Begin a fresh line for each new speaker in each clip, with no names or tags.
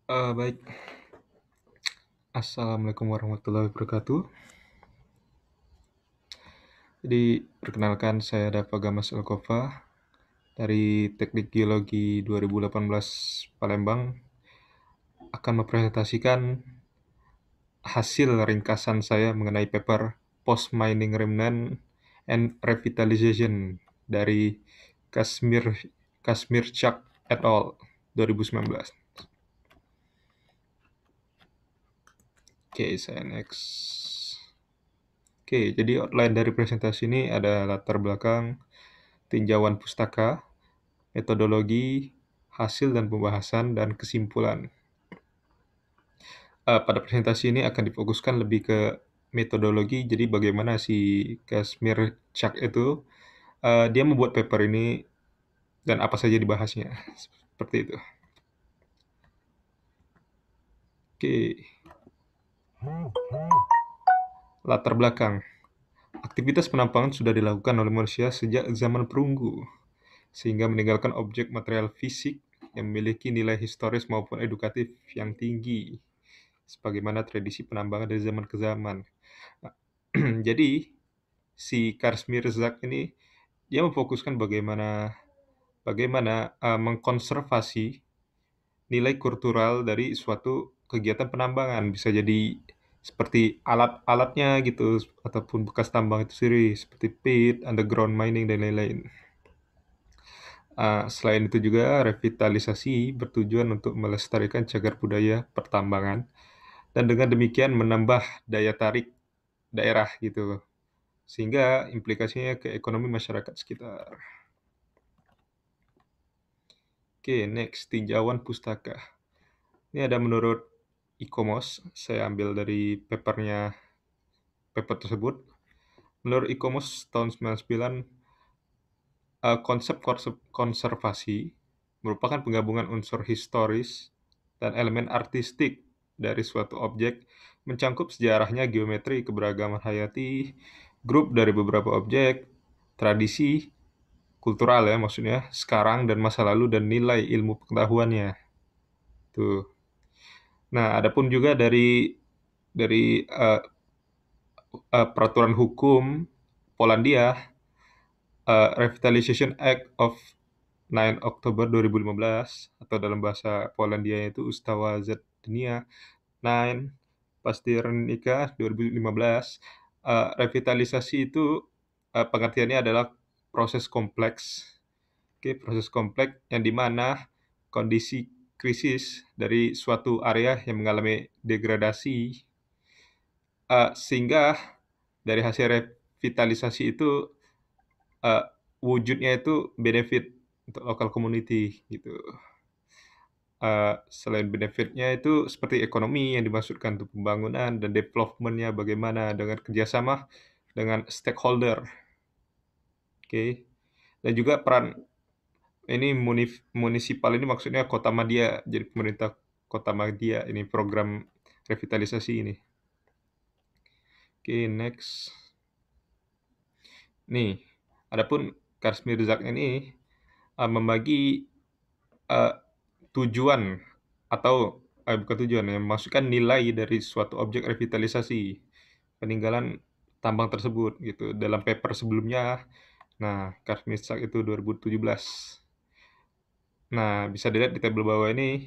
Baik. Assalamualaikum warahmatullahi wabarakatuh. Jadi, perkenalkan saya Dava Gamas Alkova dari Teknik Geologi 2018 Palembang akan mempresentasikan hasil ringkasan saya mengenai paper Post Mining Remnant and Revitalization dari Kazmierczak et al. 2019. Oke, saya next. Oke, jadi outline dari presentasi ini ada latar belakang, tinjauan pustaka, metodologi, hasil dan pembahasan, dan kesimpulan. Pada presentasi ini akan difokuskan lebih ke metodologi, jadi bagaimana si Kazmierczak itu, dia membuat paper ini dan apa saja dibahasnya, seperti itu. Oke. Latar belakang. Aktivitas penambangan sudah dilakukan oleh manusia sejak zaman perunggu, sehingga meninggalkan objek material fisik yang memiliki nilai historis maupun edukatif yang tinggi, sebagaimana tradisi penambangan dari zaman ke zaman. Nah, jadi, si Kazmierczak ini, dia memfokuskan bagaimana mengkonservasi nilai kultural dari suatu kegiatan penambangan. Bisa jadi seperti alat-alatnya gitu, ataupun bekas tambang itu sendiri, seperti pit, underground mining, dan lain-lain. Selain itu juga, revitalisasi bertujuan untuk melestarikan cagar budaya pertambangan, dan dengan demikian menambah daya tarik daerah gitu, sehingga implikasinya ke ekonomi masyarakat sekitar. Oke, next, tinjauan pustaka. Ini ada menurut ICOMOS, saya ambil dari paper tersebut. Menurut ICOMOS tahun 99, konsep konservasi merupakan penggabungan unsur historis dan elemen artistik dari suatu objek, mencangkup sejarahnya, geometri, keberagaman hayati, grup dari beberapa objek, tradisi, kultural ya maksudnya, sekarang dan masa lalu, dan nilai ilmu pengetahuannya. Tuh. Nah, adapun juga dari peraturan hukum Polandia, Revitalization Act of 9 Oktober 2015, atau dalam bahasa Polandia itu Ustawa Zednia 9 Października 2015. Revitalisasi itu pengertiannya adalah proses kompleks. Proses kompleks yang dimana kondisi krisis dari suatu area yang mengalami degradasi, sehingga dari hasil revitalisasi itu wujudnya itu benefit untuk lokal community gitu. Selain benefitnya itu seperti ekonomi yang dimaksudkan untuk pembangunan dan development-nya bagaimana dengan kerjasama dengan stakeholder. Oke. Dan juga peran ini munisipal ini maksudnya Kota Madia, jadi pemerintah Kota Madia ini program revitalisasi ini. Oke, next. Nih, adapun Kazmierczak ini membagi tujuan atau bukan tujuan ya, memasukkan nilai dari suatu objek revitalisasi peninggalan tambang tersebut gitu dalam paper sebelumnya. Nah, Kazmierczak itu 2017. Nah, bisa dilihat di tabel bawah ini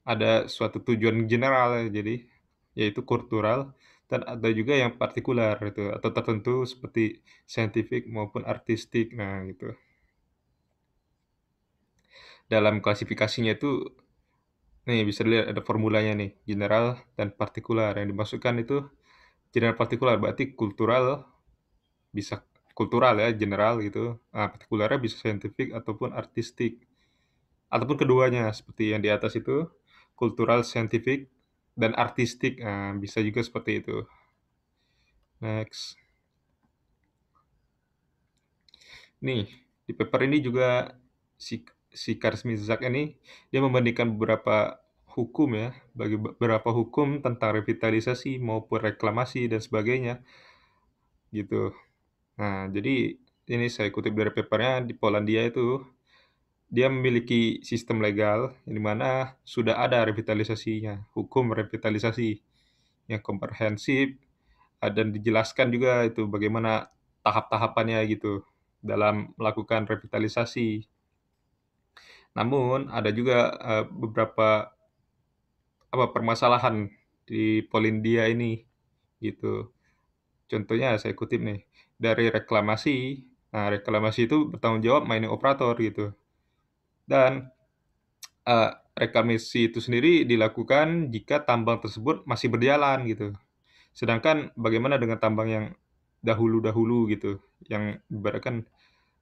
ada suatu tujuan general jadi yaitu kultural, dan ada juga yang partikular itu atau tertentu seperti scientific maupun artistik. Nah, gitu. Dalam klasifikasinya itu nih bisa dilihat ada formulanya nih, general dan partikular. Yang dimasukkan itu general partikular berarti kultural, bisa kultural ya, general gitu. Nah, partikularnya bisa scientific ataupun artistik. Ataupun keduanya seperti yang di atas itu, kultural, scientific, dan artistik. Nah, bisa juga seperti itu. Next. Nih, di paper ini juga si Kazmierczak ini dia membandingkan beberapa hukum ya, bagi beberapa hukum tentang revitalisasi maupun reklamasi dan sebagainya gitu. Nah, jadi ini saya kutip dari papernya di Polandia itu dia memiliki sistem legal di mana sudah ada revitalisasinya, hukum revitalisasi yang komprehensif, dan dijelaskan juga itu bagaimana tahap-tahapannya gitu dalam melakukan revitalisasi. Namun ada juga, beberapa permasalahan di Polandia ini, gitu. Contohnya saya kutip nih, dari reklamasi, nah reklamasi itu bertanggung jawab mining operator gitu, dan, reklamasi itu sendiri dilakukan jika tambang tersebut masih berjalan gitu. Sedangkan bagaimana dengan tambang yang dahulu-dahulu gitu, yang ibaratkan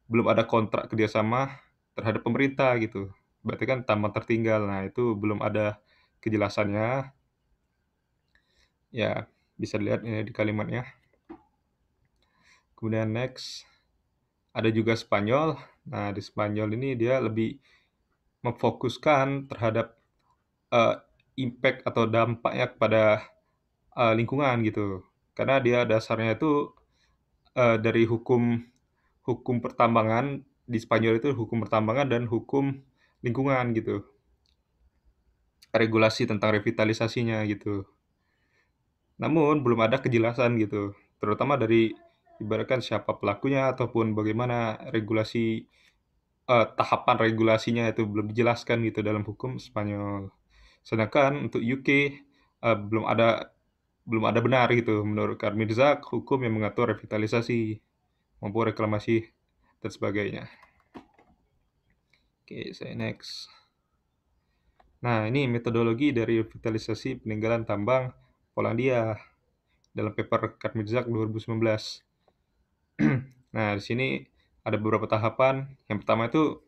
belum ada kontrak kerjasama terhadap pemerintah gitu, berarti kan tambang tertinggal. Nah itu belum ada kejelasannya, ya bisa dilihat ini di kalimatnya. Kemudian next, ada juga Spanyol. Nah, di Spanyol ini dia lebih memfokuskan terhadap, eee, impact atau dampaknya kepada, lingkungan gitu. Karena dia dasarnya itu, dari hukum hukum pertambangan, di Spanyol itu hukum pertambangan dan hukum lingkungan gitu, regulasi tentang revitalisasinya gitu. Namun belum ada kejelasan gitu, terutama dari ibaratkan siapa pelakunya ataupun bagaimana regulasi, tahapan regulasinya itu belum dijelaskan gitu dalam hukum Spanyol. Sedangkan untuk UK, belum ada benar gitu menurut Karmilzak hukum yang mengatur revitalisasi maupun reklamasi dan sebagainya. Oke, saya next. Nah, ini metodologi dari revitalisasi peninggalan tambang Polandia dalam paper Karmilzak 2019. Nah, di sini ada beberapa tahapan. Yang pertama itu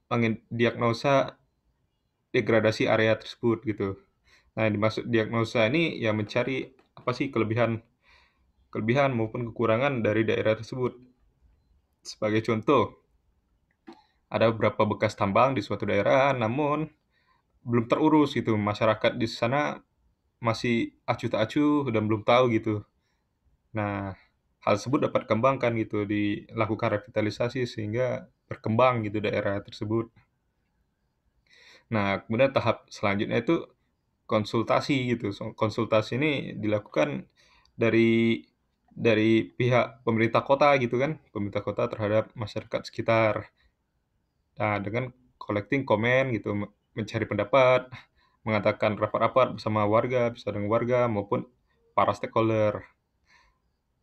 mendiagnosa degradasi area tersebut gitu. Nah, yang dimaksud diagnosa ini ya mencari apa sih kelebihan kelebihan maupun kekurangan dari daerah tersebut. Sebagai contoh, ada beberapa bekas tambang di suatu daerah, namun belum terurus gitu. Masyarakat di sana masih acuh tak acuh dan belum tahu gitu. Nah, hal tersebut dapat dikembangkan gitu, dilakukan revitalisasi sehingga berkembang gitu daerah tersebut. Nah, kemudian tahap selanjutnya itu konsultasi gitu. Konsultasi ini dilakukan dari pihak pemerintah kota gitu kan, pemerintah kota terhadap masyarakat sekitar. Nah, dengan collecting komen gitu, mencari pendapat, mengadakan rapat-rapat bersama warga, bisa dengan warga maupun para stakeholder,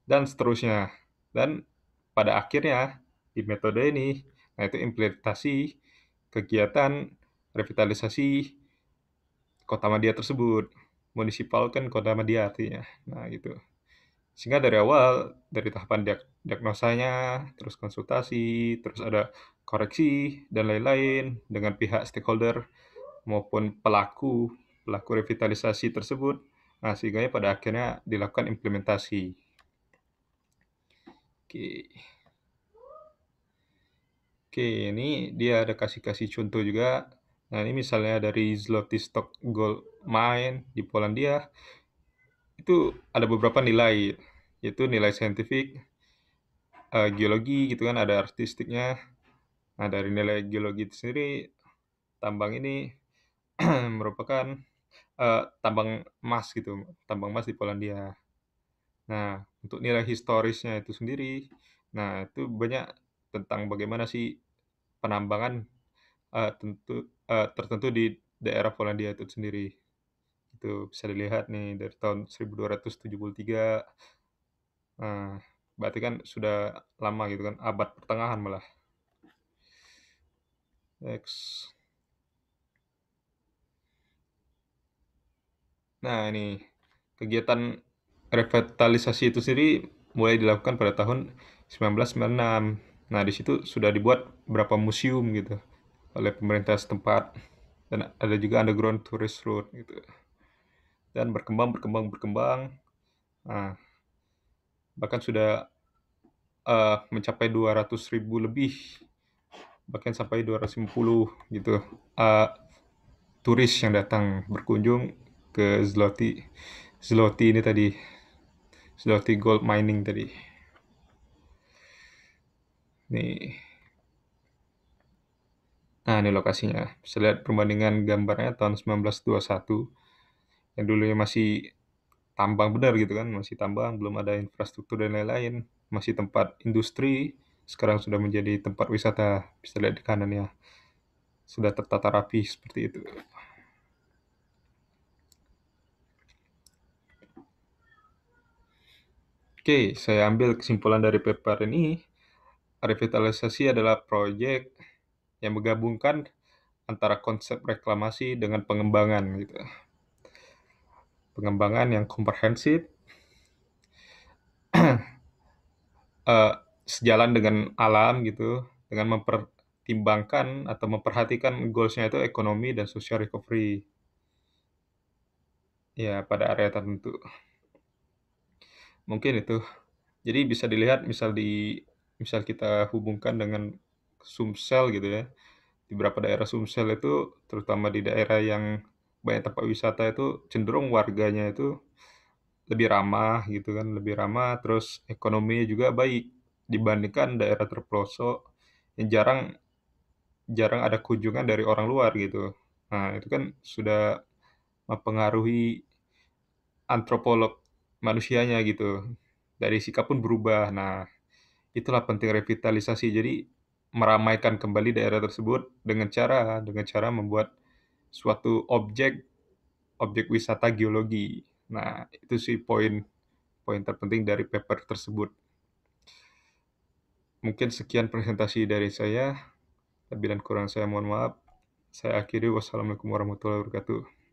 dan seterusnya. Dan pada akhirnya di metode ini, nah itu implementasi kegiatan revitalisasi Kota Madia tersebut. Munisipal kan Kota Madia artinya. Nah, gitu. Sehingga dari awal, dari tahapan diagnosanya, terus konsultasi, terus ada koreksi, dan lain-lain dengan pihak stakeholder maupun pelaku revitalisasi tersebut. Nah, sehingga pada akhirnya dilakukan implementasi. Oke. Oke, ini dia ada kasih contoh juga. Nah, ini misalnya dari Złoty Gold Mine di Polandia, itu ada beberapa nilai, yaitu nilai saintifik, geologi gitu kan, ada artistiknya. Nah, dari nilai geologi itu sendiri, tambang ini merupakan tambang emas gitu, tambang emas di Polandia. Nah, untuk nilai historisnya itu sendiri, nah itu banyak tentang bagaimana sih penambangan tertentu di daerah Polandia itu sendiri. Itu bisa dilihat nih dari tahun 1273. Nah, berarti kan sudah lama gitu kan, abad pertengahan malah. Next. Nah, ini kegiatan revitalisasi itu sendiri mulai dilakukan pada tahun 1996. Nah, di situ sudah dibuat beberapa museum gitu oleh pemerintah setempat, dan ada juga underground tourist road gitu. Dan berkembang. Nah, bahkan sudah mencapai 200.000 lebih, bahkan sampai 250 gitu, turis yang datang berkunjung ke Zloty ini tadi, Zloty Gold Mining tadi. Nih. Nah, ini lokasinya. Bisa lihat perbandingan gambarnya tahun 1921, yang dulunya masih tambang benar gitu kan, masih tambang, belum ada infrastruktur dan lain-lain, masih tempat industri, sekarang sudah menjadi tempat wisata. Bisa lihat di kanan ya, sudah tertata rapi seperti itu. Oke, saya ambil kesimpulan dari paper ini, revitalisasi adalah proyek yang menggabungkan antara konsep reklamasi dengan pengembangan gitu. Pengembangan yang komprehensif, sejalan dengan alam gitu, dengan mempertimbangkan atau memperhatikan goals-nya itu ekonomi dan social recovery, ya pada area tertentu. Mungkin itu. Jadi bisa dilihat misal kita hubungkan dengan Sumsel gitu ya, di beberapa daerah Sumsel itu, terutama di daerah yang banyak tempat wisata itu, cenderung warganya itu lebih ramah gitu kan, lebih ramah, terus ekonominya juga baik dibandingkan daerah terpelosok yang jarang jarang ada kunjungan dari orang luar gitu. Nah, itu kan sudah mempengaruhi antropolog manusianya gitu. Dari sikap pun berubah. Nah, itulah penting revitalisasi. Jadi meramaikan kembali daerah tersebut dengan cara membuat suatu objek wisata geologi. Nah, itu sih poin poin terpenting dari paper tersebut. Mungkin sekian presentasi dari saya. Lebih dan kurang saya mohon maaf. Saya akhiri. Wassalamualaikum warahmatullahi wabarakatuh.